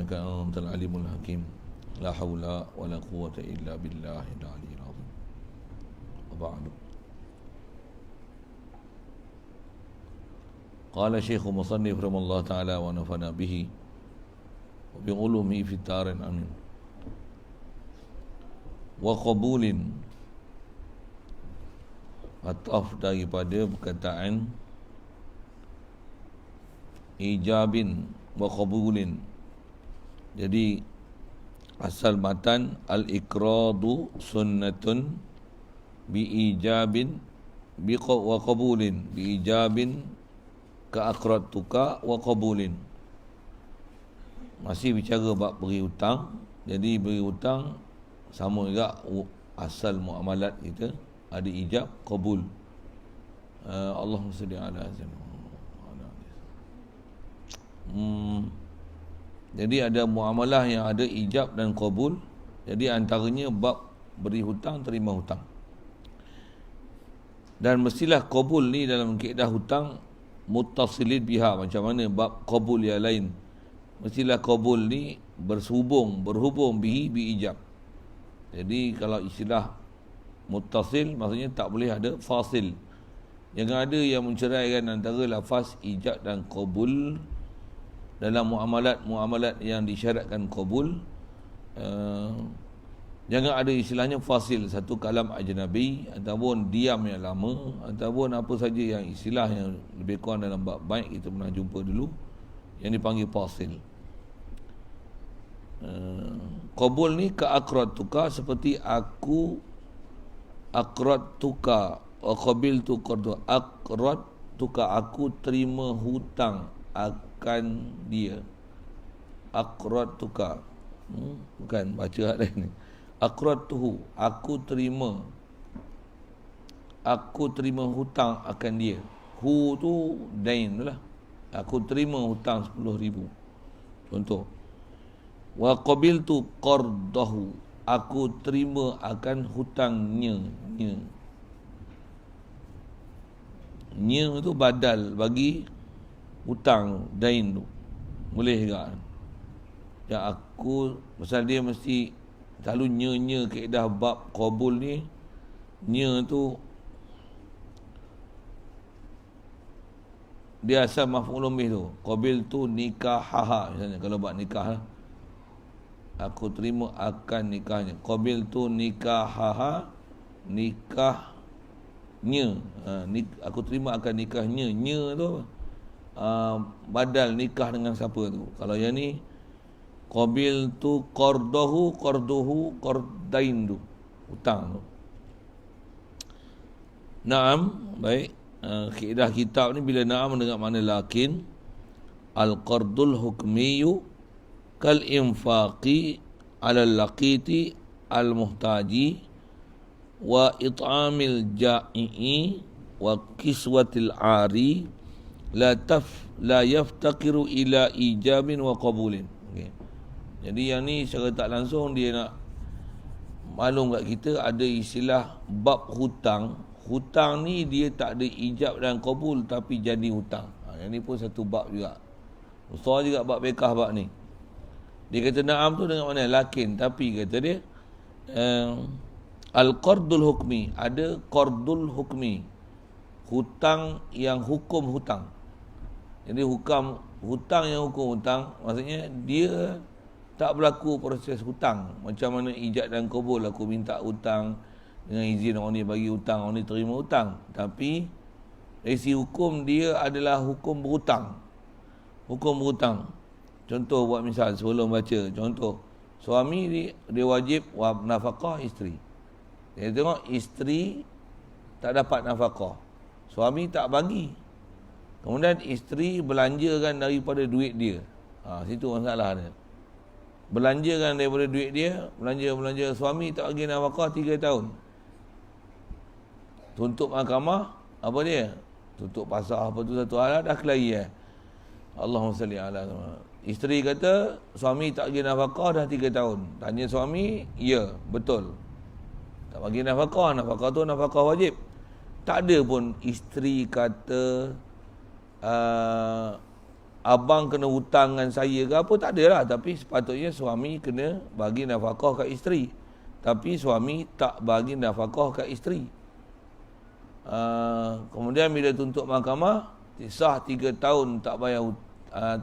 إنك أنت العليم الحكيم لا حول ولا قوة إلا بالله العلي العظيم وبعد قال شيخ مصنف رحمه الله تعالى ونفعنا به وبعلومه في الدار آمين وقبول ataf daripada perkataan ijabin wa qabulin. Jadi asal matan al-iqradu sunnatun bi ijabin wa qabulin, bi ijabin ka aqradtuka wa qabulin. Masih bicara bab beri hutang. Jadi beri hutang sama juga asal muamalat kita ada ijab, qabul. Allahumma salli ala Jadi ada muamalah yang ada ijab dan qabul. Jadi antaranya bab beri hutang, terima hutang. Dan mestilah qabul ni dalam kaedah hutang muttasilin biha. Macam mana bab qabul yang lain, mestilah qabul ni berhubung bihi bi ijab. Jadi kalau istilah muttasil maksudnya tak boleh ada fasil. Jangan ada yang menceraikan antara lafaz ijab dan qabul dalam muamalat yang disyaratkan qabul. Jangan ada istilahnya fasil, satu kalam ajnabi ataupun diam yang lama ataupun apa saja yang istilah yang lebih kurang dalam bab baik kita pernah jumpa dulu yang dipanggil fasil. Qabul ni ka aqradtuka, seperti aku aqradtuka wa qabiltu qardu. Aqradtuka, aku terima hutang akan dia. Aqradtuka, bukan baca lain ni. Aqradtuhu, aku terima hutang akan dia. Hu tu dain lah. Aku terima hutang 10,000. Contoh. Wa qabiltu qardahu, aku terima akan hutangnya. Nya tu badal bagi hutang dain tu. Boleh juga. Yang aku, pasal dia mesti selalu nya kaedah bab qabul ni, nya tu dia asal maf'ul bih tu. Qabil tu nikahaha misalnya, kalau buat nikah lah. Aku terima akan nikahnya. Qabil tu nikahaha, nikahnya. Aku terima akan nikahnya. Nya tu badal nikah dengan siapa tu. Kalau yang ni qabil tu qarduhu qardain tu, hutang tu. Naam, baik. Kaedah kitab ni bila naam dengan makna lakin, al-qardul hukmiyu kal infaqi ala laqiti al muhtaji wa it'amil ja'i wa kiswatil ari la yaftaqiru ila ijabin wa qabulin. Okay. Jadi yang ni secara tak langsung dia nak maklum kat kita ada istilah bab hutang. Hutang ni dia tak ada ijab dan qabul tapi jadi hutang. Yang ni pun satu bab juga. Besar juga bab fiqh bab ni. Dia kata na'am tu dengan mana? Lakin. Tapi kata dia al-qardul hukmi. Ada qardul hukmi, hutang yang hukum hutang. Jadi hutang yang hukum hutang, maksudnya dia tak berlaku proses hutang. Macam mana ijab dan qabul, aku minta hutang dengan izin orang ni bagi hutang, orang ni terima hutang. Tapi dari sisi hukum dia adalah hukum berhutang. Hukum berhutang. Contoh buat misal sebelum baca, contoh suami dia wajib nafkah isteri. Dia tengok isteri tak dapat nafkah, suami tak bagi. Kemudian isteri belanjakan daripada duit dia. Situ masalah dia. Belanjakan daripada duit dia, belanja suami tak bagi nafkah 3 tahun. Tuntut mahkamah, apa dia? Tuntut pasal apa tu satu hal dah kelahi Allahumma salli ala Isteri kata suami tak bagi nafkah dah 3 tahun. Tanya suami, ya, betul. Tak bagi nafkah tu nafkah wajib. Tak ada pun isteri kata abang kena hutang dengan saya ke apa, tak adalah. Tapi sepatutnya suami kena bagi nafkah kat isteri. Tapi suami tak bagi nafkah kat isteri. Kemudian bila tuntut mahkamah, sah 3 tahun tak bayar,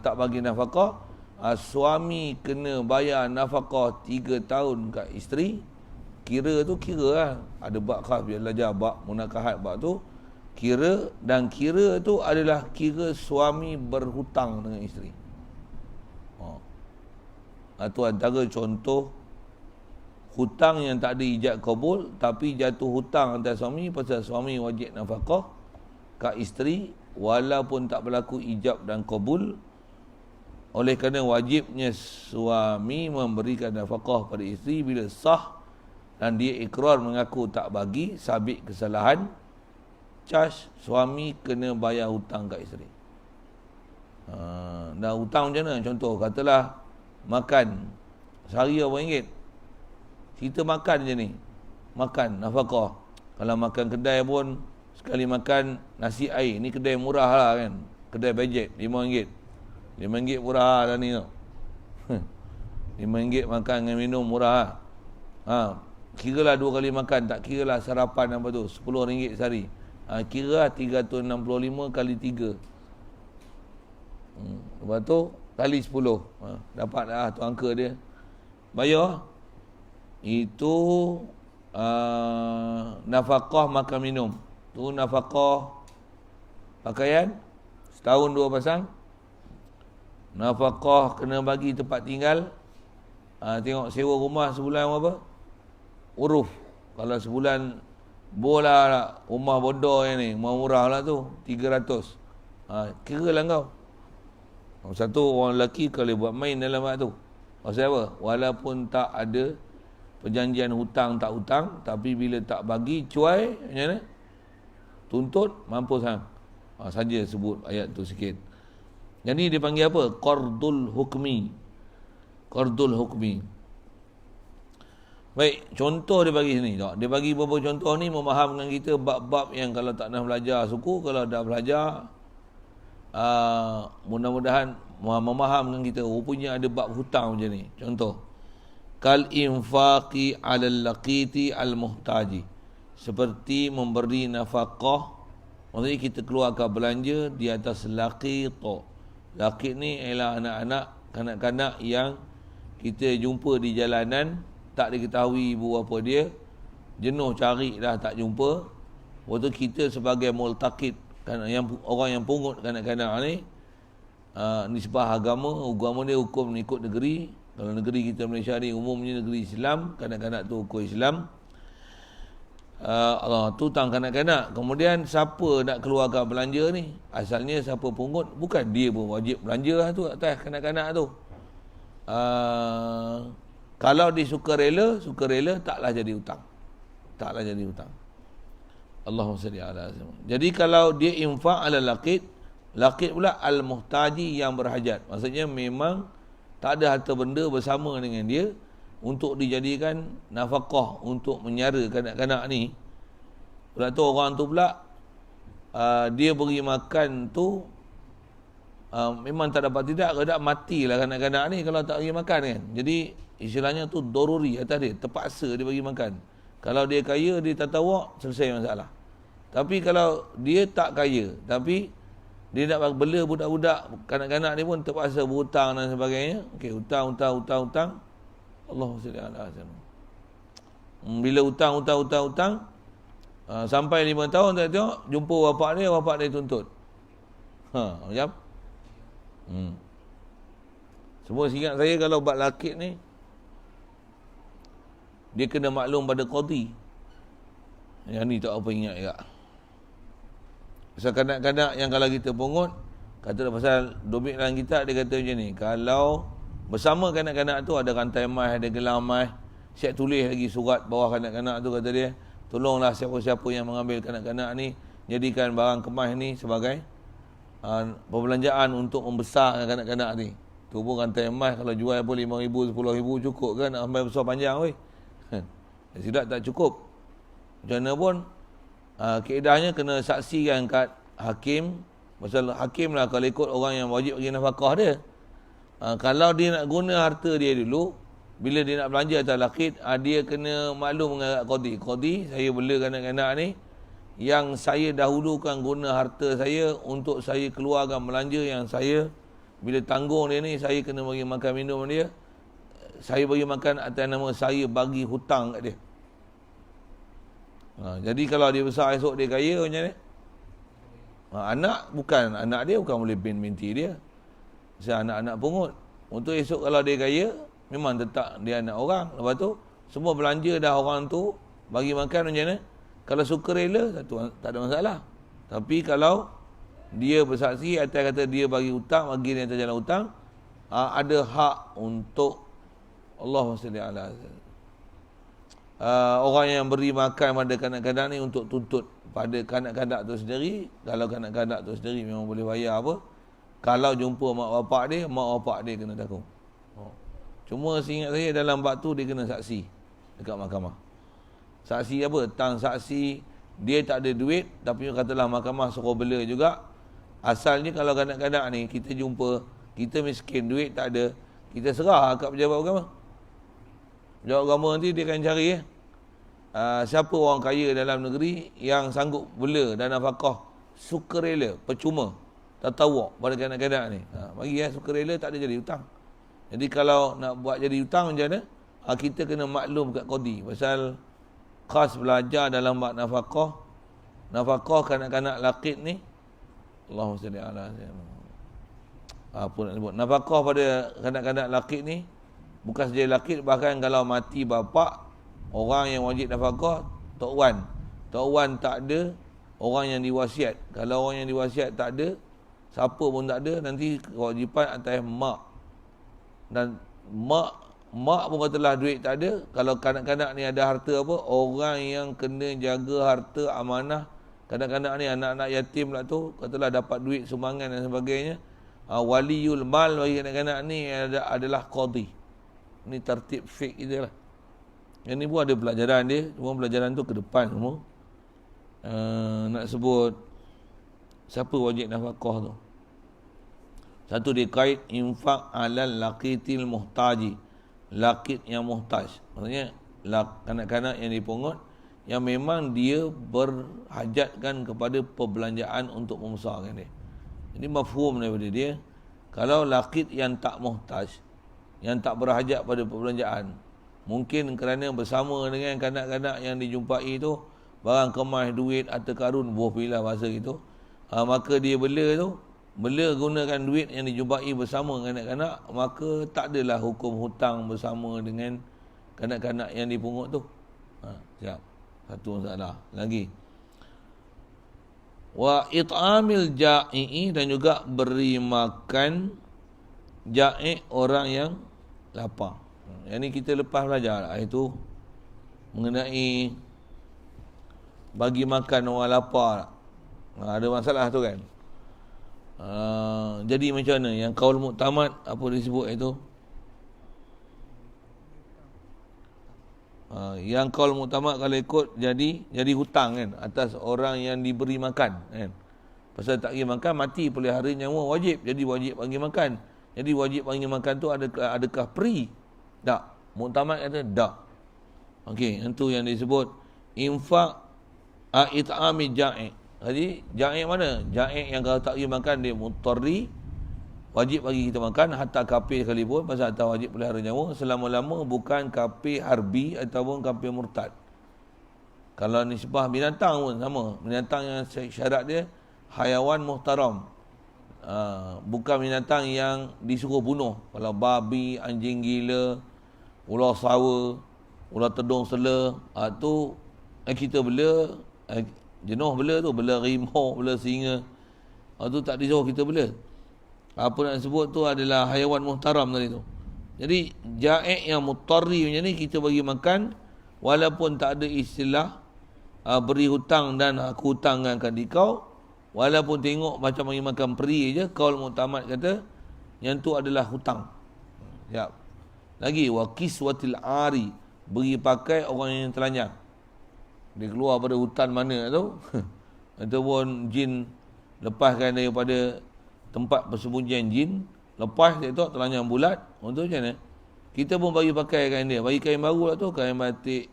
tak bagi nafkah, suami kena bayar nafkah 3 tahun kat isteri. Kira lah. Ada bab khas bila belajar bab munakahat, bab tu kira, dan kira tu adalah kira suami berhutang dengan isteri. Itu antara contoh hutang yang tak ada ijab kabul, tapi jatuh hutang atas suami pasal suami wajib nafkah kat isteri walaupun tak berlaku ijab dan kabul. Oleh kerana wajibnya suami memberikan nafkah pada isteri bila sah dan dia ikrar mengaku tak bagi, sabit kesalahan, charge suami kena bayar hutang kat isteri. Dan hutang macam mana? Contoh, katalah makan sehari RM8. Kita makan je ni, makan nafkah. Kalau makan kedai pun sekali makan nasi air. Ni kedai murah lah kan, kedai bajet RM5. RM5 murah lah ni tau. RM5 makan dengan minum murah lah. Kira lah 2 kali makan, tak kira lah sarapan apa tu, RM10 sehari. Kira lah 365 kali 3. Lepas tu kali 10. Dapat lah tu angka dia. Bayar. Itu nafkah makan minum. Tu nafkah pakaian setahun 2 pasang. Nafkah kena bagi tempat tinggal. Tengok sewa rumah sebulan berapa? Uruf. Kalau sebulan bola rumah bodoh yang ni, murah lah tu, 300. Kira lah kau. Satu orang lelaki kalau buat main dalam hak tu. Maksud apa? Walaupun tak ada perjanjian hutang tak hutang, tapi bila tak bagi, cuai, macam mana? Tuntut, mampus hang. Saja sebut ayat tu sikit. Jadi dia panggil apa? Qardul hukmi. Qardul hukmi. Baik, contoh dia bagi sini. Dia bagi beberapa contoh ni memahamkan kita bab-bab yang kalau tak nak belajar suku, kalau dah belajar, mudah-mudahan memahamkan kita. Rupanya ada bab hutang macam ni. Contoh, kal infaqi alal laqiti al muhtaji, seperti memberi nafkah, maksudnya kita keluarkan belanja di atas laqit. Laqit ni ialah anak-anak, kanak-kanak yang kita jumpa di jalanan, tak diketahui ibu bapa dia, jenuh cari dah tak jumpa. Waktu kita sebagai multaqid, yang orang yang pungut kanak-kanak ni, nisbah agama dia hukum ikut negeri. Kalau negeri kita Malaysia ni umumnya negeri Islam, kanak-kanak tu hukum Islam. Tu tang kanak-kanak. Kemudian siapa nak keluarkan belanja ni? Asalnya siapa pungut? Bukan dia pun wajib belanja lah tu atas kanak-kanak tu. Kalau dia sukarela taklah jadi hutang. Taklah jadi hutang. Allahumma salli ala Muhammad. Jadi kalau dia infak ala laqit pula al-muhtaji, yang berhajat. Maksudnya memang tak ada harta benda bersama dengan dia untuk dijadikan nafkah untuk menyara kanak-kanak ni. Pula tu orang tu pula dia beri makan tu memang tak dapat tidak, kedak matilah kanak-kanak ni kalau tak bagi makan kan. Jadi istilahnya tu doruri atas dia, terpaksa dia bagi makan. Kalau dia kaya, dia tatawak, selesai masalah. Tapi kalau dia tak kaya, tapi dia nak bela budak-budak, kanak-kanak ni pun terpaksa berhutang dan sebagainya. Okey, hutang. Allahumma salli ala Muhammad. Bila hutang, sampai 5 tahun tak tengok, jumpa bapak dia tuntut. Macam? Semua ingat saya kalau bab laqit ni, dia kena maklum pada qadi. Yang ni tak apa ingat juga. Pasal kanak-kanak yang kalau kita pungut, kata pasal domik dalam kitab, dia kata macam ni, kalau bersama kanak-kanak tu ada rantai emas, ada gelang emas, siap tulis lagi surat bawah kanak-kanak tu, kata dia, tolonglah siapa-siapa yang mengambil kanak-kanak ni, jadikan barang kemas ni sebagai perbelanjaan untuk membesarkan kanak-kanak ni. Tu pun rantai emas kalau jual pun RM5,000, RM10,000 cukup kan, nak ambil besar panjang weh. Tidak tak cukup. Macam mana pun kaedahnya kena saksikan kat hakim Pasal hakim lah kalau ikut orang yang wajib bagi nafkah dia. Kalau dia nak guna harta dia dulu, bila dia nak belanja atas lakit, dia kena maklum dengan qadi. Qadi, saya bela kanak-kanak ni, yang saya dahulukan guna harta saya untuk saya keluarkan belanja yang saya, bila tanggung dia ni, saya kena bagi makan minum dia. Saya bagi makan atas nama saya bagi hutang kat dia. Jadi kalau dia besar esok dia kaya macam ni. Anak dia bukan boleh binti dia. Sebab anak-anak pungut. Untuk esok kalau dia kaya, memang tetap dia anak orang. Lepas tu, semua belanja dah orang tu bagi makan macam mana. Kalau suka rela, tak ada masalah. Tapi kalau dia bersaksi atas kata dia bagi hutang, bagi dia atas jalan hutang, ada hak untuk Allahumma salli ala orang yang beri makan pada kanak-kanak ni untuk tuntut pada kanak-kanak tu sendiri. Kalau kanak-kanak tu sendiri memang boleh bayar apa. Kalau jumpa mak bapak dia kena tanggung. Cuma seingat saya dalam bab tu dia kena saksi dekat mahkamah. Saksi apa? Saksi dia tak ada duit, tapi katalah mahkamah suruh bela juga. Asalnya kalau kanak-kanak ni kita jumpa, kita miskin, duit tak ada, kita serah kat pejabat agama. Pejabat agama nanti dia akan cari siapa orang kaya dalam negeri yang sanggup bela dan nafkah sukarela, percuma, tatawuk pada kanak-kanak ni. Bagi sukarela, tak ada jadi hutang. Jadi kalau nak buat jadi hutang macam mana? Kita kena maklum kat qadi. Pasal khas belajar dalam bab nafkah kanak-kanak laqit ni. Allahumma salli ala apa nak sebut? Nafkah pada kanak-kanak laqit ni bukan saja laqit, bahkan kalau mati bapak, orang yang wajib nafkah tok wan tak ada, orang yang diwasiat. Kalau orang yang diwasiat tak ada, siapa pun tak ada, nanti kewajipan atas mak. Dan mak pun katalah duit tak ada. Kalau kanak-kanak ni ada harta apa, orang yang kena jaga harta amanah kanak-kanak ni, anak-anak yatim lah tu, katalah dapat duit sumbangan dan sebagainya, waliul mal bagi kanak-kanak ni adalah qadi. Ni tertib fiqh kita lah. Yang ni pun ada pelajaran dia, cuma pelajaran tu ke depan semua. Nak sebut siapa wajib nafkah tu. Satu dia kait infak alal laqitil muhtaji. Laqit yang muhtaj. Maksudnya kanak-kanak yang dipungut yang memang dia berhajatkan kepada perbelanjaan untuk membesarkan dia. Jadi mafhum daripada dia, kalau laqit yang tak muhtaj, yang tak berhajat pada perbelanjaan, mungkin kerana bersama dengan kanak-kanak yang dijumpai tu barang kemas, duit, harta karun, buah pilah bahasa gitu, maka dia bela gunakan duit yang dijumpai bersama kanak-kanak, maka tak adalah hukum hutang bersama dengan kanak-kanak yang dipungut tu. Siap. Satu masalah lagi. Wa it'amil ja'i, dan juga beri makan ja'i, orang yang lapar. Yang ni kita lepas belajar itu mengenai bagi makan orang lapar. Ada masalah tu kan. Jadi macam mana yang qaul muktamad, apa disebut itu? Yang qaul muktamad kalau ikut jadi hutang kan atas orang yang diberi makan kan. Pasal tak bagi makan mati pelihara nyawa, wajib. Jadi wajib bagi makan. Jadi wajib bagi makan tu adakah free? Tak. Muktamad kata tak. Okey, itu yang disebut infak it'ami ja'i. Jadi ja'i mana? Ja'i yang kalau tak bagi makan dia mutarri, wajib bagi kita makan, hatta kafir sekalipun, pasal atas wajib pelihara nyawa selama-lama, bukan kafir harbi ataupun kafir murtad. Kalau nisbah binatang pun sama. Binatang yang syarat dia hayawan muhtaram, bukan binatang yang disuruh bunuh. Kalau babi, anjing gila, ular sawa, ular tedung sela, tu kita bela, jenuh bela tu, bela rimau, bela singa, tu tak disuruh kita bela. Apa nak sebut tu adalah haiwan muhtaram tadi tu. Jadi ja'i yang mutarri macam ni kita bagi makan, walaupun tak ada istilah beri hutang dan aku hutangkan dikau, walaupun tengok macam bagi makan peri je, qaul muktamad kata yang tu adalah hutang. Siap. Lagi wa kiswatil ari, beri pakai orang yang telanjang. Dia keluar pada hutan mana tu ataupun jin lepaskan daripada tempat persembunyian jin, lepas dia tu telanjang bulat, untuk macam mana? Kita pun bagi pakaikan dia, bagi kain baru lah tu, kain batik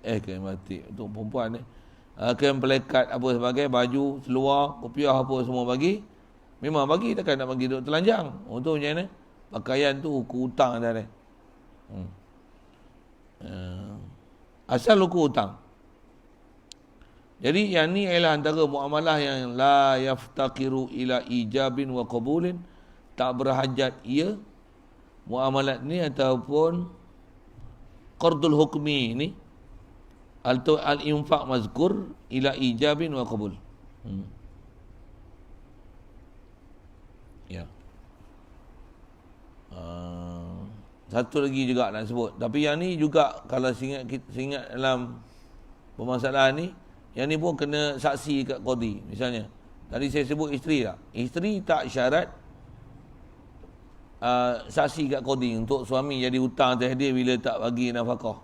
untuk perempuan ni. Kain pelekat apa sebagainya, baju, seluar, kopiah apa semua bagi. Memang bagi, takkan nak bagi duduk telanjang. Untuk macam mana? Pakaian tu hukum hutang dah ni. Asal hukum hutang. Jadi yang ni ialah antara muamalah yang la yaftaqiru ila ijabin wa qabulin, tak berhajat ia muamalat ni ataupun qardul hukmi ni atau al-infaq mazkur ila ijabin wa qabul. Ya. Satu lagi juga nak sebut, tapi yang ni juga kalau ingat dalam permasalahan ni, yang ni pun kena saksi kat qadi. Misalnya tadi saya sebut isteri tak? Isteri tak syarat saksi kat qadi untuk suami jadi hutang atas dia bila tak bagi nafkah.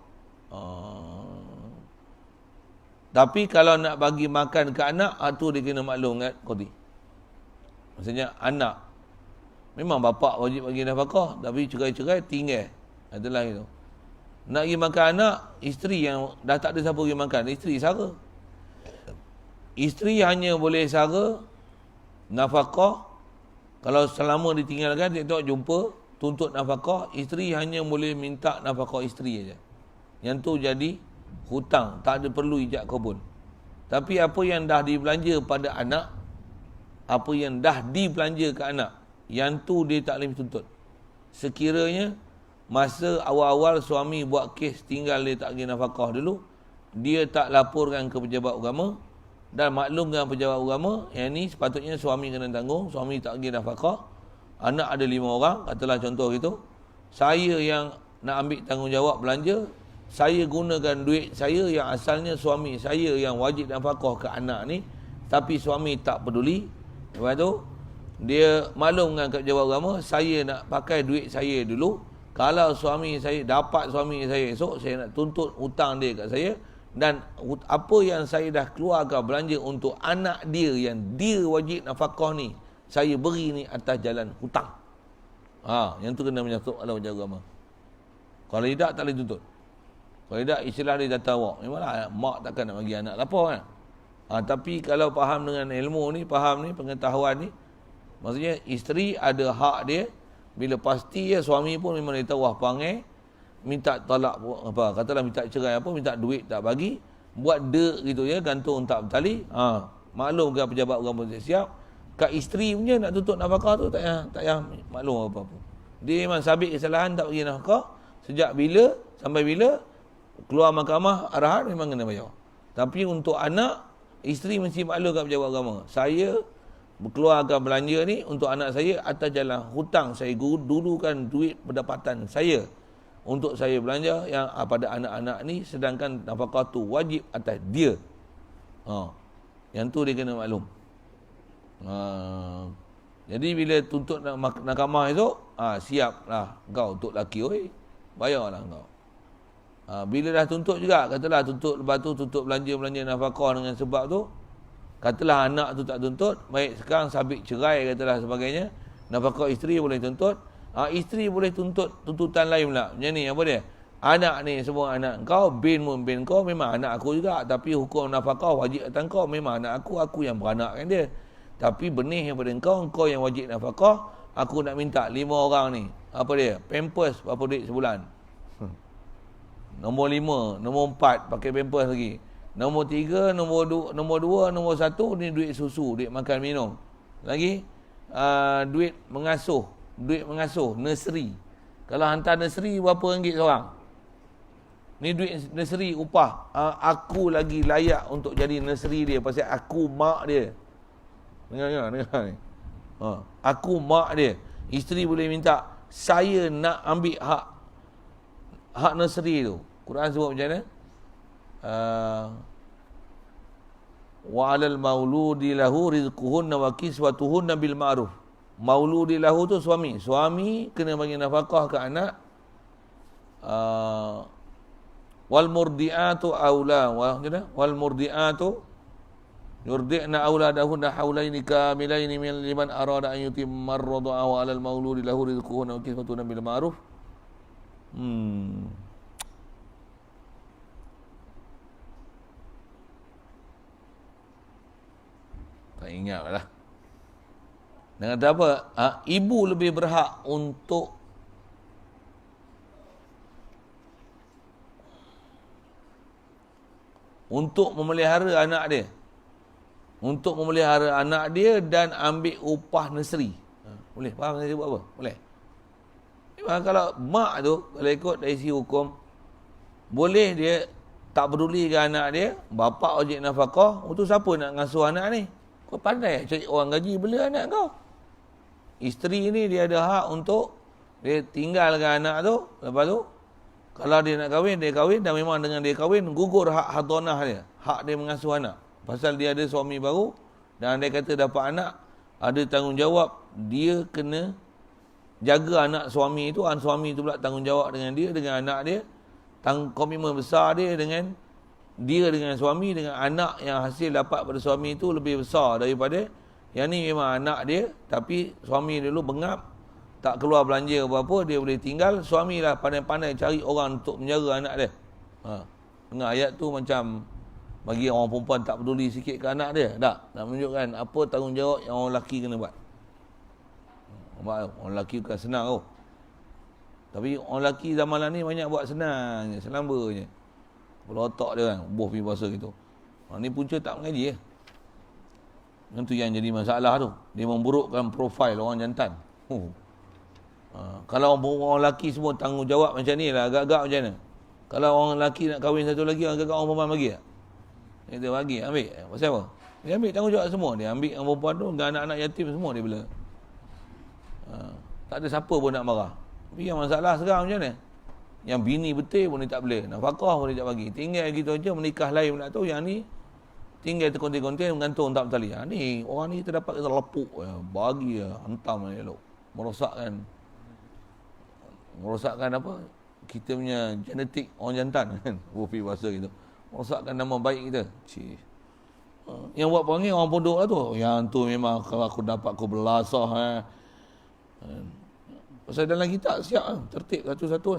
Tapi kalau nak bagi makan ke anak, tu dia kena maklum kat qadi. Maksudnya anak memang bapak wajib bagi nafkah, tapi cerai-cerai tinggal. Itulah itu. Nak bagi makan anak, isteri yang dah tak ada siapa bagi makan, isteri sara. Isteri hanya boleh sara nafkah kalau selama ditinggalkan, dia tak jumpa, tuntut nafkah, isteri hanya boleh minta nafkah isteri saja. Yang tu jadi hutang, tak ada perlu ijab kabul. Tapi apa yang dah dibelanja pada anak, apa yang dah dibelanja ke anak, yang tu dia tak boleh tuntut. Sekiranya masa awal-awal suami buat kes tinggal dia tak bagi nafkah dulu, dia tak laporkan ke pejabat agama dan maklumkan pejabat agama, yang ni sepatutnya suami kena tanggung. Suami tak bagi nafkah, anak ada 5 orang, katalah contoh gitu, saya yang nak ambil tanggungjawab belanja, saya gunakan duit saya yang asalnya suami saya yang wajib nafkah ke anak ni, tapi suami tak peduli. Lepas tu dia maklumkan ke pejabat agama, saya nak pakai duit saya dulu, kalau suami saya dapat suami saya esok, saya nak tuntut hutang dia kat saya, dan apa yang saya dah keluarkan belanja untuk anak dia yang dia wajib nafkah ni, saya beri ni atas jalan hutang. Yang tu kena menyangkut ala pejabat agama. Kalau tidak, tak boleh tuntut. Kalau tidak, istilah dia data awak. Memanglah mak takkan nak bagi anak lapar kan. Tapi kalau faham dengan ilmu ni, faham ni, pengetahuan ni, maksudnya isteri ada hak dia. Bila pasti suami pun memang dia tahu panggil, minta talak apa, katalah minta cerai apa, minta duit tak bagi, buat dek gitu ya, gantung tak bertali. Maklum ke pejabat agama siap. Kat isteri punya nak tuntut nafkah tu tak payah maklum apa-apa. Dia memang sabit kesalahan tak bagi nafkah, sejak bila sampai bila keluar mahkamah arahan memang kena bayar. Tapi untuk anak, isteri mesti maklum kat pejabat agama, saya keluarkan belanja ni untuk anak saya atas jalan hutang. Saya dulukan duit pendapatan saya untuk saya belanja yang pada anak-anak ni, sedangkan nafkah tu wajib atas dia. Yang tu dia kena maklum. Jadi bila tuntut mahkamah esok, siaplah kau untuk laki, oi, bayarlah kau. Bila dah tuntut juga, katalah tuntut, lepas tu tuntut belanja nafkah dengan sebab tu, katalah anak tu tak tuntut, baik sekarang sabit cerai katalah sebagainya, nafkah isteri boleh tuntut. Isteri boleh tuntut tuntutan lain pula. Macam ni, apa dia? Anak ni semua anak kau, bin kau, memang anak aku juga, tapi hukum nafkah wajib atas kau, memang anak aku yang beranakkan dia. Tapi benih daripada kau yang wajib nafkah, aku nak minta 5 orang ni, apa dia? Pampers berapa duit sebulan? Nombor 5, nombor 4 pakai pampers lagi. Nombor 3, nombor 2, nombor 1 ni duit susu, duit makan minum. Lagi duit mengasuh, nursery. Kalau hantar nursery berapa ringgit seorang? Ni duit nursery upah. Aku lagi layak untuk jadi nursery dia pasal aku mak dia. Dengar ni. Aku mak dia. Isteri boleh minta, saya nak ambil hak nursery tu. Quran sebut macam mana? Wa 'alal mauludi lahu rizquhunna wa kiswatuhunna bil ma'ruf. Mauludi lahu tu suami kena bagi nafkah ke anak. Wal murdiatu aula, wal murdiatu yurdi'na auladahunna haulaini kamilaini liman arada an yutimma ar-radha'a wa 'alal mauludi lahu rizquhunna wa kiswatuhunna bil ma'ruf. Tak ingat lah. Dengan kata apa? Ibu lebih berhak untuk memelihara anak dia. Untuk memelihara anak dia dan ambil upah nursery. Boleh? Faham saya buat apa? Boleh? Memang kalau mak tu, kalau ikut dari sisi hukum, boleh dia tak peduli dengan anak dia, bapa objek nafkah, untuk siapa nak ngasuh anak ni? Kau pandai cari orang gaji bela anak kau. Isteri ni dia ada hak untuk dia tinggal dengan anak tu, lepas tu kalau dia nak kahwin, dia kahwin, dan memang dengan dia kahwin gugur hak hadonah dia, hak dia mengasuh anak. Pasal dia ada suami baru dan dia kata dapat anak, ada tanggungjawab dia kena jaga anak suami itu, suami itu pula tanggungjawab dengan dia, dengan anak dia. Komitmen besar dia dengan suami, dengan anak yang hasil dapat pada suami itu lebih besar daripada yang ni memang anak dia, tapi suami dulu bengap, tak keluar belanja apa-apa, dia boleh tinggal, suami lah pandai-pandai cari orang untuk menjaga anak dia. Dengar ayat tu macam bagi orang perempuan tak peduli sikit ke anak dia. Tak, nak menunjukkan apa tanggungjawab yang orang lelaki kena buat. Orang lelaki bukan senang tau. Tapi orang lelaki zaman ni banyak buat senang je, selamba je. Kepala otak dia kan, pergi puasa gitu. Ni punca tak mengaji . Itu yang jadi masalah tu. Dia memburukkan profil orang jantan. Kalau orang lelaki semua tanggungjawab macam ni lah, agak-agak macam mana? Kalau orang lelaki nak kahwin satu lagi, agak-agak orang perempuan bagi tak? Dia bagi, ambil. Pasal apa? Dia ambil tanggungjawab semua. Dia ambil orang perempuan tu, dengan anak-anak yatim semua dia bela. Tak ada siapa pun nak marah. Tapi yang masalah sekarang macam mana? Yang bini betul pun dia tak boleh. Nafkah pun dia tak bagi. Tinggal gitu aja, menikah lain pula tu. Yang ni tinggal terkonten-konten menggantung tak bertali. Ni orang ni terdapat kata lepuk. Bagi hantam dia elok. Merosakkan apa? Kita punya genetik orang jantan kan. Pergi puasa gitu. Merosakkan nama baik kita. Yang buat perangai orang pondok lah tu. Yang tu memang kalau aku dapat aku belasah. Pasal dalam kitab siap tertib satu-satu .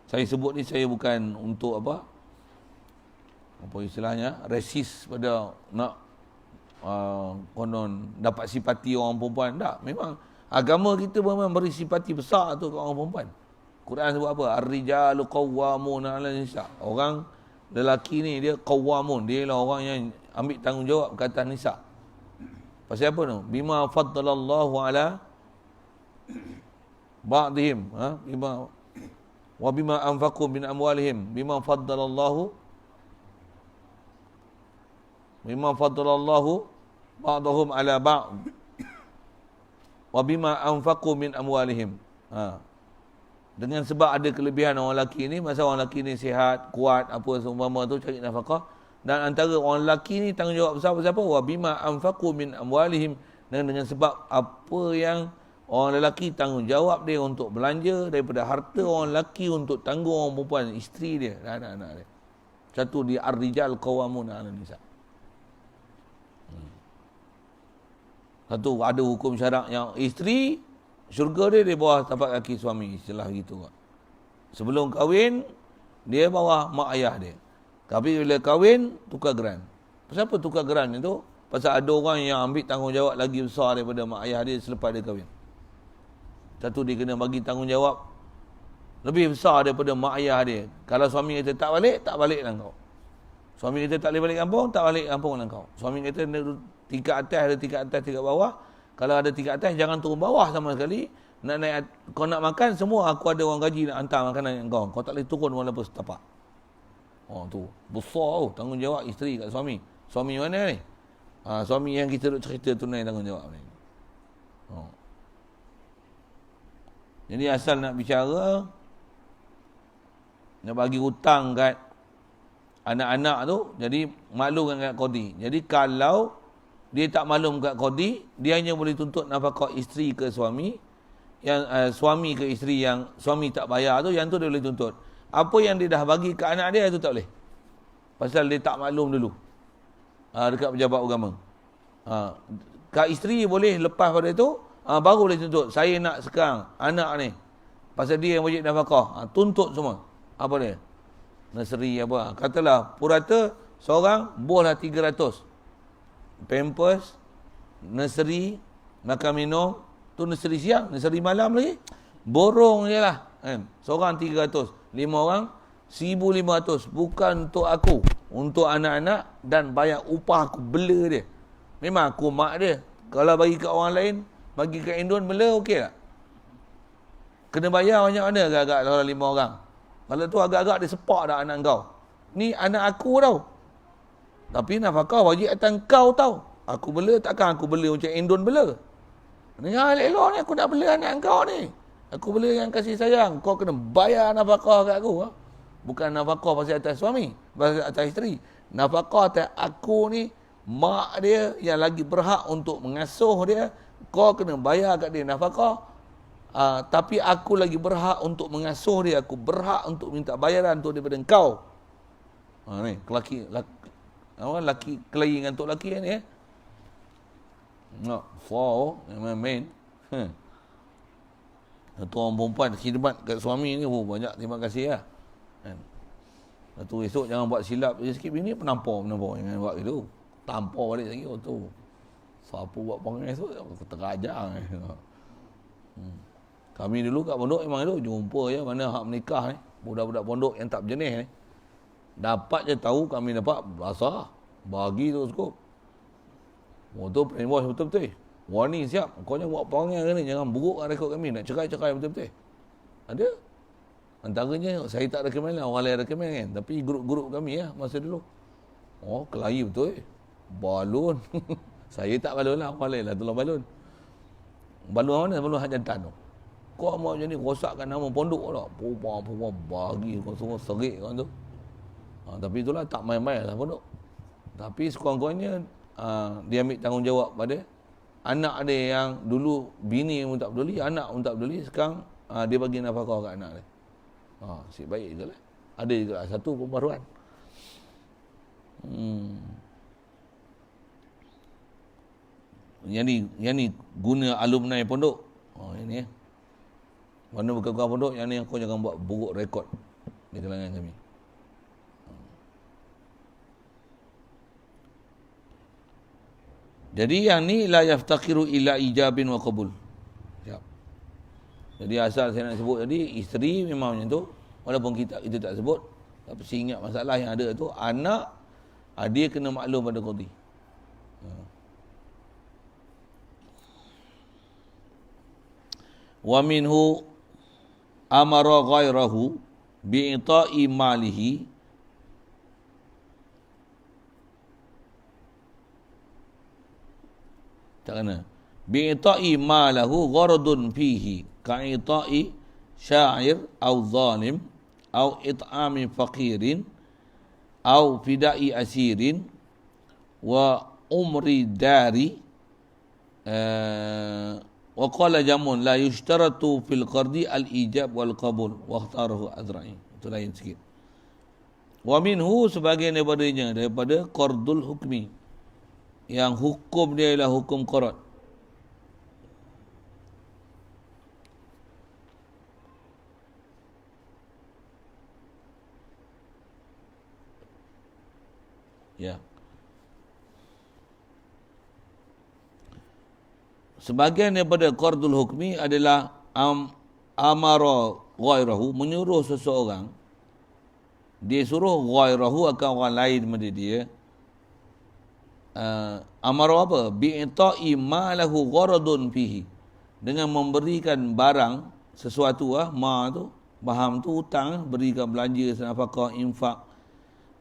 Saya sebut ni saya bukan untuk apa istilahnya resis pada nak konon dapat simpati orang perempuan. Tak, memang agama kita memang beri simpati besar tu ke orang perempuan. Quran sebut apa? Ar-rijalu qawwamuna 'ala nisa. Orang lelaki ni dia qawwamun, dia lah orang yang ambil tanggungjawab ke atas nisa. Pasal apa tu? Bima faddalallahu ala ba'dihim, wa bima anfaqu min amwalihim, bima faddalallahu ba'dahum ala ba'd, wa bima anfaqu min amwalihim. Dengan sebab ada kelebihan orang lelaki ni, masa orang lelaki ni sihat, kuat, apa seumpama tu, cari nafkah. Dan antara orang lelaki ni tanggungjawab besar pasal apa? Wa bima anfaqu min amwalihim, dengan sebab apa yang orang lelaki tanggungjawab dia untuk belanja daripada harta orang lelaki untuk tanggung orang perempuan, isteri dia dan anak-anak dia. Satu dia ar-rijal qawwamuna 'ala nisa. Satu ada hukum syarak yang isteri syurga dia di bawah tapak kaki suami, istilah gitu. Sebelum kahwin dia bawah mak ayah dia. Tapi bila kahwin tukar geran. Pasal apa tukar geran itu? Pasal ada orang yang ambil tanggungjawab lagi besar daripada mak ayah dia selepas dia kahwin. Satu dia kena bagi tanggungjawab lebih besar daripada mak ayah dia. Kalau suami kata tak balik lah kau. Suami kata tak boleh balik kampung, tak balik kampung lah kau. Suami kata tingkat atas, ada tingkat atas, tingkat bawah. Kalau ada tingkat atas, jangan turun bawah sama sekali. Nak naik, kau nak makan, semua aku ada orang gaji nak hantar makanan kau. Kau tak boleh turun walaupun setapak. Tu besar tanggungjawab isteri kat suami. Suami mana ni? Suami yang kita duk cerita tunai tanggungjawab ni. Jadi asal nak bicara, nak bagi hutang kat anak-anak tu, jadi maklum kat qadi. Jadi kalau dia tak maklum kat qadi, dia hanya boleh tuntut nafkah isteri ke suami, yang suami ke isteri yang suami tak bayar tu, yang tu dia boleh tuntut. Apa yang dia dah bagi ke anak dia, itu tak boleh. Pasal dia tak maklum dulu. dekat pejabat agama. Kak isteri boleh lepas pada itu, baru boleh tuntut. Saya nak sekarang anak ni, pasal dia yang wajib nafkah. Tuntut semua. Apa dia? Nursery apa. Katalah purata seorang bolehlah 300. Pampers, nursery, makan minum, tu nursery siang, nursery malam lagi. Borong je lah. Kan? Seorang 300. 5 orang 1,500. Bukan untuk aku, untuk anak-anak, dan bayar upah aku bela dia. Memang aku mak dia. Kalau bagi kat orang lain, bagi kat Indon bela okey tak? Kena bayar banyak mana agak-agak kalau 5 orang. Kalau tu agak-agak dia sepak dah anak kau. Ni anak aku tau. Tapi nafkah wajib atas kau tau. Aku bela, takkan aku bela macam Indon bela. Dengar elok ni, aku nak bela anak kau ni. Aku bela yang kasih sayang. Kau kena bayar nafkah kat aku. Bukan nafkah pasal atas suami, pasal atas isteri. Nafkah atas aku ni, mak dia yang lagi berhak untuk mengasuh dia, kau kena bayar kat dia nafkah. Tapi aku lagi berhak untuk mengasuh dia, aku berhak untuk minta bayaran tu daripada kau. Ni laki kelahi dengan tok laki ni main. Satu orang perempuan khidmat kat suami ni, banyak terima kasih lah. Satu esok jangan buat silap je sikit, bini penampar jangan buat gitu. Tampar balik lagi tu. Siapa buat perangai tu aku terajar. Kami dulu kat pondok memang tu jumpa je mana hak menikah ni, budak-budak pondok yang tak berjenis ni. Dapat je tahu kami dapat basah, bagi tu cukup. Tu brainwash betul-betul. Warning siap, kau jangan buat perangai ni, jangan buruk rekod kami, nak cerai-cerai betul-betul. Ada. Antaranya saya tak recommend lah, orang lain recommend kan, tapi grup-grup kami lah masa dulu. Kelahi betul. Balon. Saya tak balon lah, orang lain lah tolong balon. Balon mana? Balon hak jantan tu. Kau mau macam ni, rosakkan nama pondok tak? Perempuan bagi kau semua serik kau tu. Tapi itulah, tak main-main lah pondok. Tapi sekurang-kurangnya dia ambil tanggungjawab pada anak dia yang dulu bini pun tak peduli, anak pun tak peduli. Sekarang dia bagi nafkah kat anak dia. Asyik baik je lah. Ada juga satu pembaruan. Yang ni guna alumni pondok. Ini mana bukan-bukan pondok, yang ni kau jangan buat buruk rekod di kalangan kami. Jadi yang ni la yaftakiru ila ijabin wa qabul. Siap. Jadi asal saya nak sebut tadi, isteri memang macam tu, walaupun kita tak sebut, tapi saya ingat masalah yang ada tu, anak dia kena maklum pada qadhi. Wa minhu amara ghairahu bi'ita'i malihi tak kena bi'ita'i malahu gharadun fihi ka'ita'i syair au zalim au it'ami faqirin au fida'i asirin wa umri dari wa qala jamun la yushtaratu fil qardi al ijab wal qabul wa ikhtarahu azra'i. Itu lain sikit. Wa minhu, sebagian daripada qardul hukmi, yang hukum dia ialah hukum qard. Ya. Sebagian daripada qardul hukmi adalah amara ghairahu, menyuruh seseorang, dia suruh ghairahu akan orang lain daripada dia. Amara apa? Bi'ita'i ma lahu gharadun fihi, dengan memberikan barang sesuatu ma tu, baham tu hutang, berikan belanja, nafkah, infak.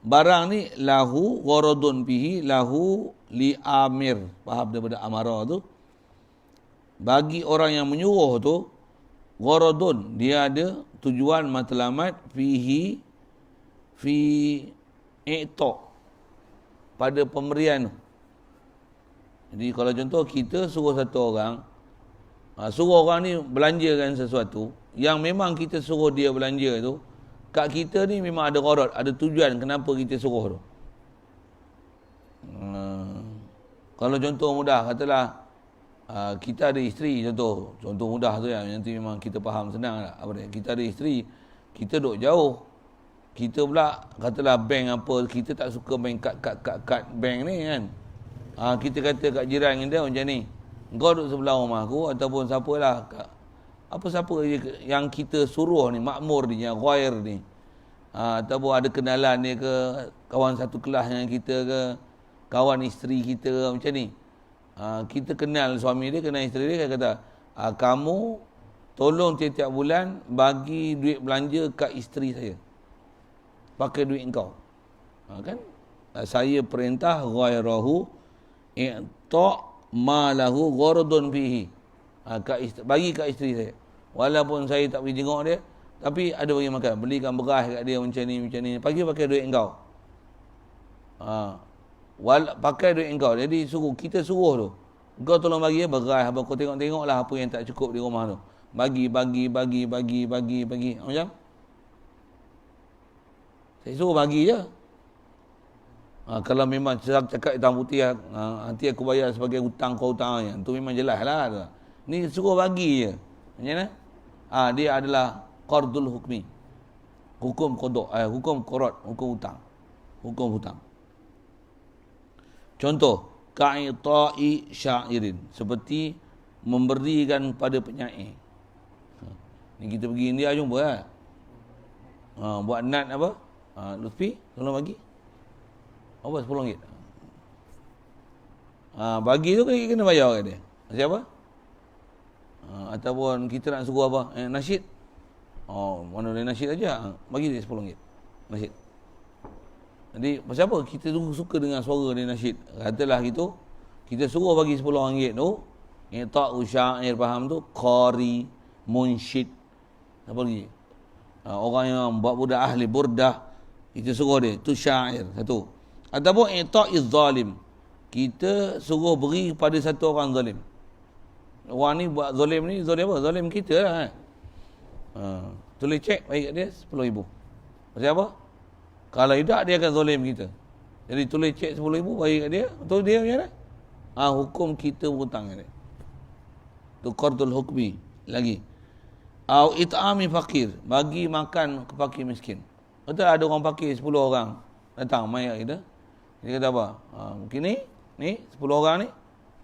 Barang ni lahu gharadun fihi, lahu li amir, faham daripada amara tu, bagi orang yang menyuruh tu, gharadun, dia ada tujuan matlamat, fihi fi i'ta, pada pemberian tu. Jadi kalau contoh kita suruh satu orang, suruh orang ni belanjakan sesuatu yang memang kita suruh dia belanja tu, kat kita ni memang ada gharad, ada tujuan kenapa kita suruh tu. Kalau contoh mudah, katalah kita ada isteri, contoh mudah tu ya, nanti memang kita faham senang lah. Apa dia? Kita ada isteri, kita duduk jauh. Kita pula katalah bank apa, kita tak suka main kad bank ni kan. Kita kata kat jiran dia macam ni, kau duduk sebelah rumah aku ataupun siapalah, siapa yang kita suruh ni, makmur ni, yang ghair ni, ataupun ada kenalan dia ke, kawan satu kelas dengan kita ke, kawan isteri kita ke, macam ni. Kita kenal suami dia, kenal isteri dia, dia kata, kamu tolong tiap-tiap bulan bagi duit belanja kat isteri saya, pakai duit engkau. Kan? Saya perintah ghairahu i'ta' ma lahu gharadun fihi. Bagi kat isteri saya. Walaupun saya tak pergi jenguk dia, tapi ada bagi makan. Belikan beras kat dia macam ni. Pakai duit engkau. Pakai duit engkau. Jadi kita suruh tu. Kau tolong bagi beras. Kau tengok-tengoklah apa yang tak cukup di rumah tu. Bagi. Macam? Saya suruh bagi je. Kalau memang cakap hitam putih, nanti aku bayar sebagai hutang kau hutang yang tu memang jelas lah. Ni suruh bagi je. Macam mana? Dia adalah qardul hukmi. Hukum qada, hukum qarat, hukum hutang. Contoh, ka'ita'i syairin, seperti memberikan pada penyair. Ni kita pergi India jumpa lah. Buat nat apa? Lutfi, tolong bagi. Apa? RM10. Bagi tu kena bayar kat dia. Siapa? Ataupun kita nak suruh apa? Nasyid. Mana boleh nasyid aja. Bagi dia RM10. Nasyid. Jadi, pasal apa? Kita suka dengan suara dia nasyid. Katalah gitu, kita suruh bagi RM10 tu, i'ta'u syair, faham tu? Qari, munsyid. Apa lagi? Orang yang buat budak ahli burdah, kita suruh dia. Itu syair. Satu. Ataupun i'ta'iz zalim. Kita suruh beri kepada satu orang zalim. Orang ni buat zalim ni, zalim apa? Zalim kita lah kan. Tulis cek bagi kat dia RM10,000. Pasal apa? Kalau tidak, dia akan zalim kita. Jadi tulis cek RM10,000 bagi kat dia. Untuk dia macam mana? Hukum kita berhutang kat dia. Itu qardul hukmi. Lagi. Au it'ami fakir. Bagi makan ke fakir miskin. Betul ada orang fakir 10 orang datang mai kat kita. Dia kata apa? Mungkin ni 10 orang ni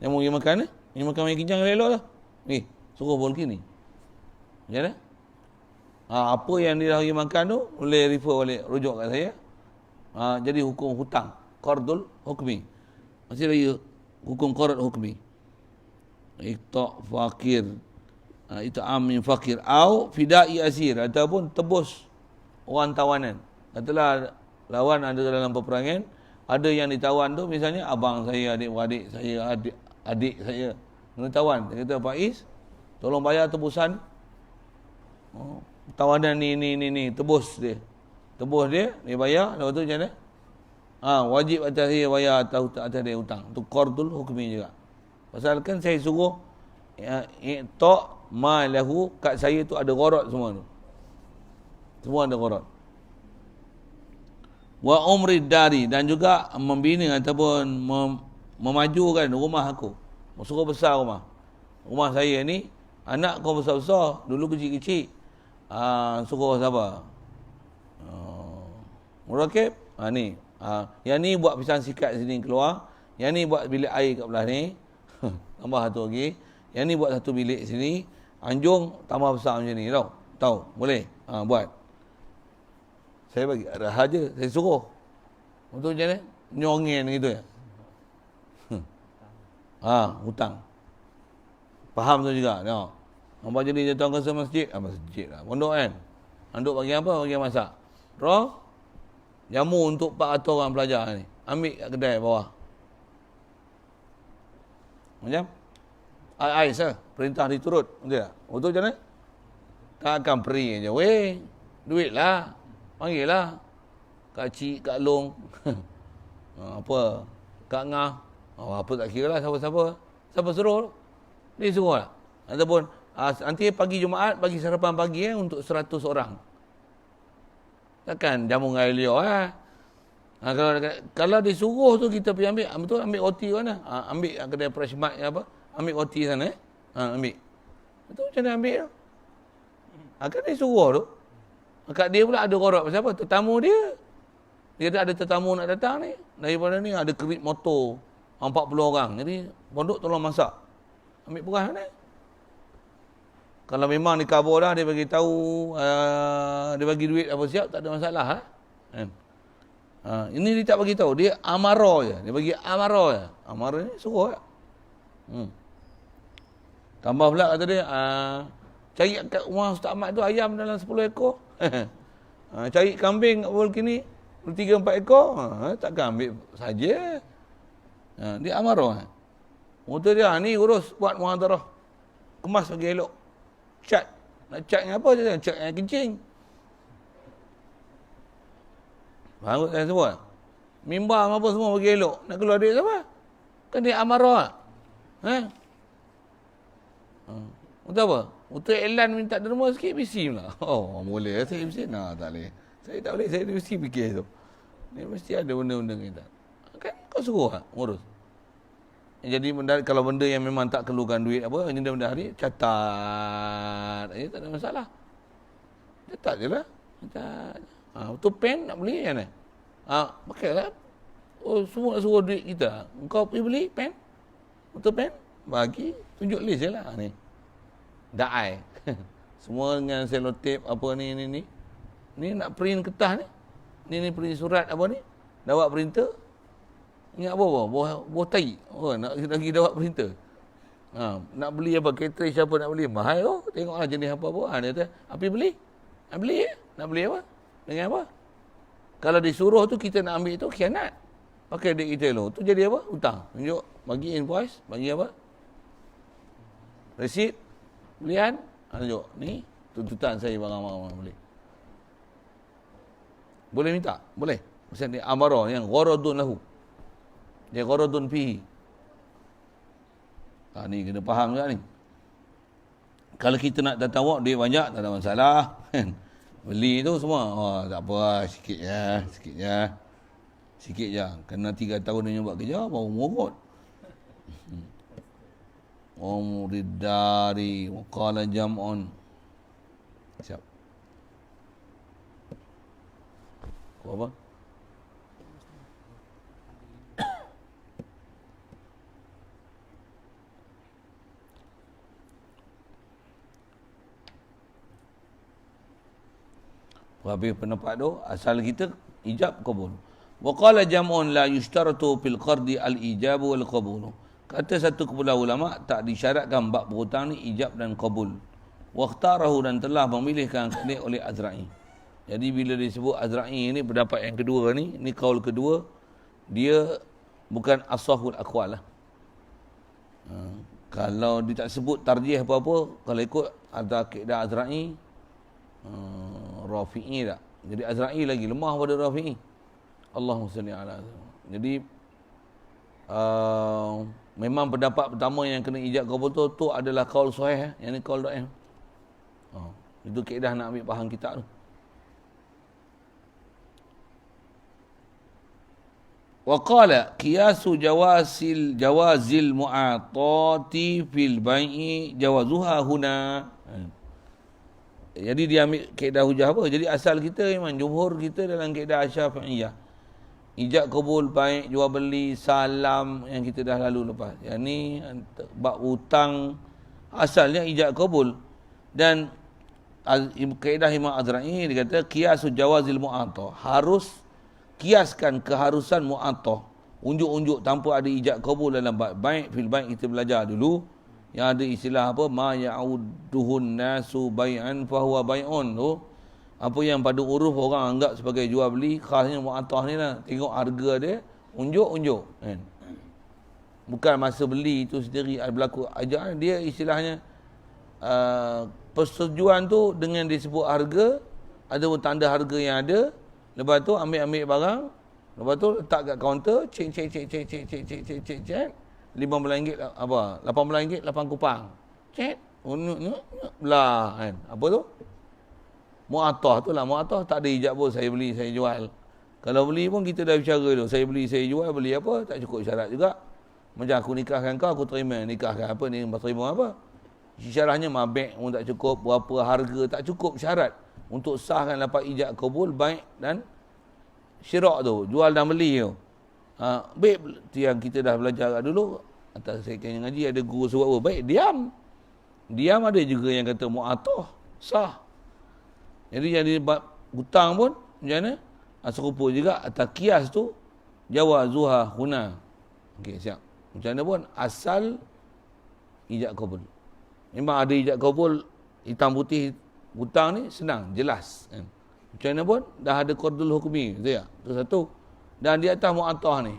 yang mau pergi makan ni. Ni makan yang kencang elok lah. Suruh bol kini. Macam mana? Apa yang dia dah pergi makan tu boleh refer balik, rujuk kat saya. Jadi hukum hutang, qardul hukmi. Masih lagi hukum qard hukmi. Iqta' fakir, it'am min fakir au fida'i asir, ataupun tebus orang tawanan. Katalah lawan ada dalam peperangan, ada yang ditawan tu misalnya abang saya, adik-beradik saya, adik saya kena tawan. Dia kata, Faiz, tolong bayar tebusan tawanan ni, tebus dia, dia bayar. Lepas tu macam mana? Wajib atas dia bayar atas dia hutang. Tu qardul hukmi juga. Pasal kan saya suruh i'ta' ma lahu, kat saya tu ada gharat semua tu. Semua ada gharat. Wa umri dari, dan juga membina ataupun memajukan rumah aku. Suruh besar rumah saya ni, anak kau besar-besar, dulu kecil-kecil. Suruh siapa? Murakib. Ni. Yang ni buat pisang sikat sini keluar. Yang ni buat bilik air kat belah ni. Tambah satu lagi. Yang ni buat satu bilik sini. Anjung tambah besar macam ni. Tahu? Boleh? Buat. Saya bagi arah je, saya suruh. Untuk macam mana? Nyongin gitu ya. Hutang. Faham tu juga. Tengok. Nampak jadi dia tuan kuasa masjid. Masjid lah. Pondok kan. Anduk bagi apa? Bagi masak. Roh. Jamu untuk 400 orang pelajar ni. Ambil kat kedai bawah. Macam? Ais lah. Perintah diturut. Betul tak? Betul macam mana? Tak akan free je. Weh. Duit lah. Panggil lah. Kak Cik, Kak Long. Apa? Kak Ngah. Apa tak kira lah siapa-siapa. Siapa suruh? Dia suruh lah. Ataupun nanti pagi Jumaat bagi sarapan pagi untuk 100 orang. Takkan jamu dengan liok Kalau disuruh tu kita pergi ambil, betul ambil roti mana? Ambil kedai Fresh Mart apa? Ambil roti sana ambil. Betul macam mana ambil tu? Kan dia suruh tu. Kat dia pula ada korak pasal apa? Tetamu dia. Dia ada tetamu nak datang ni. Daripada ni ada kerip motor 40 orang. Jadi pondok tolong masak. Ambil beras mana? Kalau memang dia cover dah, dia bagi tahu, dia bagi duit apa siap, tak ada masalah. Ini dia tak bagi tahu, dia amara je. Dia bagi amara je. Amara ni suruh je. Tambah pula kata dia, cari kat rumah Ustaz Ahmad tu ayam dalam 10 ekor. Cari kambing kat bawah kini 3-4 ekor. Takkan ambil saja. Dia amara. Motor dia, ni urus buat muhadarah. Kemas bagi elok. Cat. Nak cat dengan apa je? Cat dengan kencing. Faham tak saya sebut? Mimbar apa semua bagi elok. Nak keluar duit siapa? Kan dia amarah. Untuk apa? Untuk iklan minta derma sikit, bisi pula. Oh, boleh. Saya bisi. Nah, tak boleh. Saya tak boleh. Saya mesti fikir tu. Ni mesti ada benda-benda kita. Kan kau suruh ngurus. Jadi kalau benda yang memang tak perlukan duit apa, benda-benda hari, catat. Tak ada masalah. Catat je lah. Catat. Betul pen nak beli kan? Pakailah. Oh, semua nak suruh duit kita. Kau pergi beli pen? Betul pen? Bagi. Tunjuk list je lah ni. Daai. Semua dengan selotip apa ni. Ni nak print kertas ni. Ni print surat apa ni. Dah buat printer. Ingat apa? Buah tai. Nak lagi dah buat printer. Nak beli apa? Cartridge siapa nak beli? Mahal tu. Tengoklah jenis apa-apa. Dia kata, api beli? Nak beli je. Nak beli apa? Dengan apa? Kalau disuruh tu kita nak ambil tu khianat. Pakai duit kita tu. Tu jadi apa? Hutang. Tunjuk. Bagi invoice. Bagi apa? Resit. Belian. Tunjuk. Ni tuntutan saya barang-barang beli. Boleh minta? Boleh. Macam ni amarah yang gharadun lahu. Dia gharadun fihi. Ni kena faham juga ni. Kalau kita nak datang wak duit banyak tak ada masalah. Beli tu semua. Tak apa, sikit je. Kena 3 tahun dia buat kerja baru murut. Muridari wa qala jam'un. Siap. Apa? Habis pendapat tu, asal kita ijab qabul. Wa qala jam'un la yushtaratu fil qardi al ijab wal qabul. Kata satu kumpulan ulama tak disyaratkan bab berhutang ni ijab dan qabul. Wa ikhtarahu dan telah memilihkan ni oleh Azra'i. Jadi bila disebut Azra'i ni pendapat yang kedua ni kaul kedua, dia bukan asahul aqwal lah. Kalau dia tak sebut tarjih apa-apa, kalau ikut ada kaedah Azra'i, Rafi'i tak. Jadi Azra'i lagi lemah pada Rafi'i. Allahumma salli ala. Jadi memang pendapat pertama yang kena ijab qabul tu adalah qaul sahih, yang ni qaul dhaif. Itu kaedah nak ambil faham kitab tu. Wa qala qiyasu jawazil mu'atati fil bai'i jawazuha huna. Jadi dia ambil kaedah hujah apa? Jadi asal kita memang jumhur kita dalam kaedah Syafi'iyah. Ijab qabul baik jual beli salam yang kita dah lalu lepas. Yang ni bab hutang asalnya ijab qabul. Dan kaedah Imam Azra'i dia kata qiyasu jawazil mu'attah. Harus kiaskan keharusan mu'attah. Unjuk-unjuk tanpa ada ijab qabul dalam baik fil baik kita belajar dulu. Yang ada istilah apa? Ma ya'udduhun nasu bai'an fahuwa bai'un tu. Apa yang pada uruf orang anggap sebagai jual beli, khasnya mu'attah ni lah. Tengok harga dia, unjuk-unjuk. Kan? Bukan masa beli itu sendiri berlaku ajaran. Dia istilahnya persetujuan tu dengan disebut harga, ada tanda harga yang ada. Lepas tu ambil barang. Lepas tu letak kat kaunter, cek. RM15 apa? RM18 8 kupang. Cek. Belah kan. Apa tu? Mu'attah tu lah. Mu'attah tak ada ijab pun saya beli, saya jual. Kalau beli pun kita dah bicara tu. Saya beli, saya jual, beli apa? Tak cukup syarat juga. Macam aku nikahkan kau, aku terima. Nikahkan apa ni? Terima apa? Syarahnya mabek pun tak cukup. Berapa harga tak cukup syarat. Untuk sahkan dapat ijab kabul, baik dan syirak tu. Jual dan beli tu. Baik yang kita dah belajar dulu. Atas saya kena ngaji ada guru suruh apa? Baik, diam. Diam ada juga yang kata mu'atah. Sah. Jadi yang bab hutang pun macam mana? Serupa juga atas kias tu jawazuha huna. Okey, siap. Macam mana pun asal ijab kabul. Memang ada ijab kabul hitam putih hutang ni senang, jelas kan. Macam mana pun dah ada qardul hukmi, betul tak? Itu satu. Dan di atas mu'atah ni.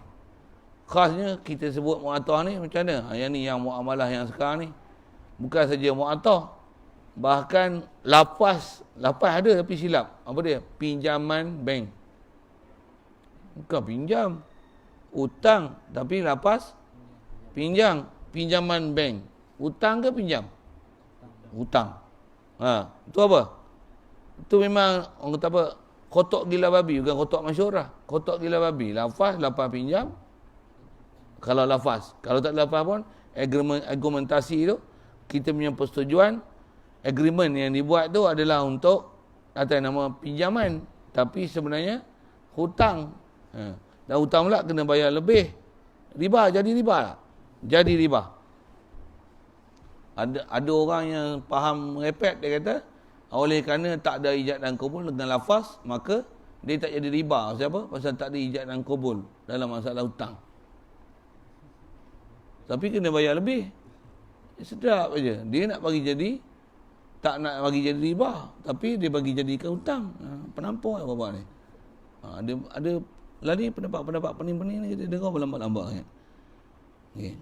Khasnya kita sebut mu'atah ni macam mana? Yang ni yang muamalah yang sekarang ni bukan saja mu'atah, bahkan lapas ada tapi silap. Apa dia? Pinjaman bank. Bukan pinjam. Hutang tapi lapas pinjaman bank. Hutang ke pinjam? Hutang. Itu apa? Itu memang orang kata apa? Kotok gila babi, bukan kotok masyurah. Kotok gila babi. Lapas pinjam. Kalau lafaz. Kalau tak lafaz pun argumentasi tu kita punya persetujuan, agreement yang dibuat tu adalah untuk atas nama pinjaman, tapi sebenarnya hutang. Dan hutang pula kena bayar lebih. Riba, jadi riba tak? Jadi riba. Ada orang yang faham merepet, dia kata oleh kerana tak ada ijab dan kabul dengan lafaz, maka dia tak jadi riba. Siapa? Pasal tak ada ijab dan kabul dalam masalah hutang. Tapi kena bayar lebih. Sedap aja. Dia nak bagi jadi, tak nak bagi jadi riba, tapi dia bagi jadikan hutang. Penampar apa-apa ni. Ada lari pendapat-pendapat pening-pening ni kita dengar berlambat-lambat kan. Okey.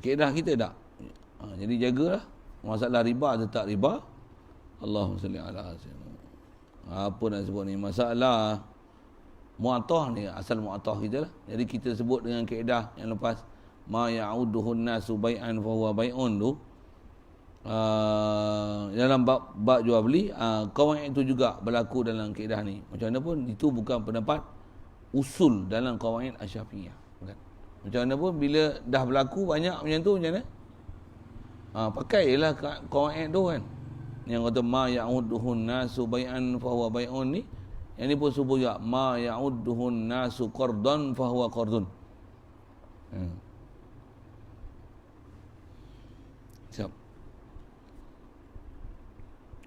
Kaedah kita tak. Jadi jagalah masalah riba atau tak riba. Allahumma salli ala sayyidina. Apa nak sebut ni? Masalah mu'atah ni, asal mu'atah kita lah. Jadi kita sebut dengan kaedah yang lepas, ma ya'uduhun nasu bai'an fa huwa bai'un tu. Dalam bab jual beli, kawaid itu juga berlaku dalam kaedah ni. Macam mana pun itu bukan pendapat usul dalam kawaid Asy-Syafi'iyah. Macam mana pun bila dah berlaku banyak macam tu, macam mana? Pakailah kawaid tu kan. Yang kata ma ya'uduhun nasu bai'an fa huwa bai'un ni, yang ni pun sebut juga ma ya'uduhun nasu qardan fa huwa qardun. Siap.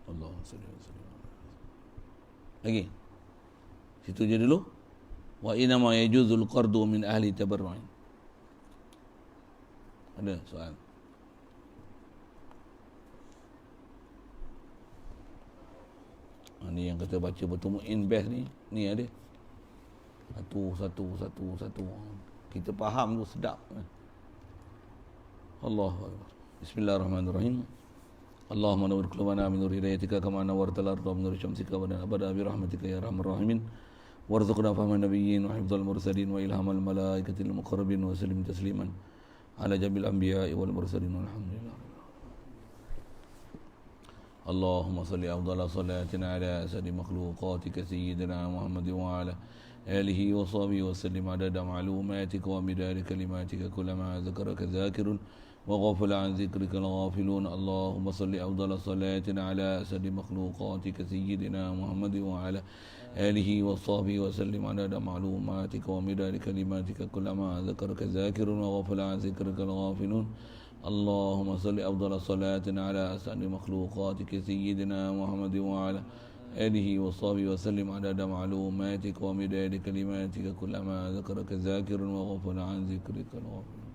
Allahumma salli wa sallim. Lagi. Situ je dulu. Wa inna ma yajuzul qardu min ahli tabarru'in. Ada soal? Ni yang kata baca bertumuin best ni ada. Satu. Kita faham tu sedap. Allahu akbar. Bismillahirrahmanirrahim. Allahumma nawwir qulubana min nur hidayatika kama nawwartal arda min nur syamsika wa abada bi rahmatika ya arhamar rahimin. Warzuqna fahman nabiyyin wa hifdzal mursalin wa ilhamal malaikatil muqarrabin wa sallim tasliman ala jamil anbiya'i wal mursalin walhamdulillah. اللهم صل أفضل صلاتنا على أسد مخلوقاتك سيدنا محمد وعلى آله وصحبه وسلم عدد معلوماتك ومداد كلماتك كلما ذكرك ذاكر وغفل عن ذكرك الغافلون. اللهم صل أفضل صلاتنا على أسد مخلوقاتك سيدنا محمد وعلى آله وصحبه وسلم عدد معلوماتك ومداد كلماتك كلما ذكرك ذاكر وغفل عن ذكرك الغافلون. اللهم صل أفضل صلاتنا على أسعد مخلوقاتك سيدنا محمد وعلى آله وصحبه وسلم عدد معلوماتك ومداد كلماتك كلما ذكرك ذاكر وغفل عن ذكرك الغافل.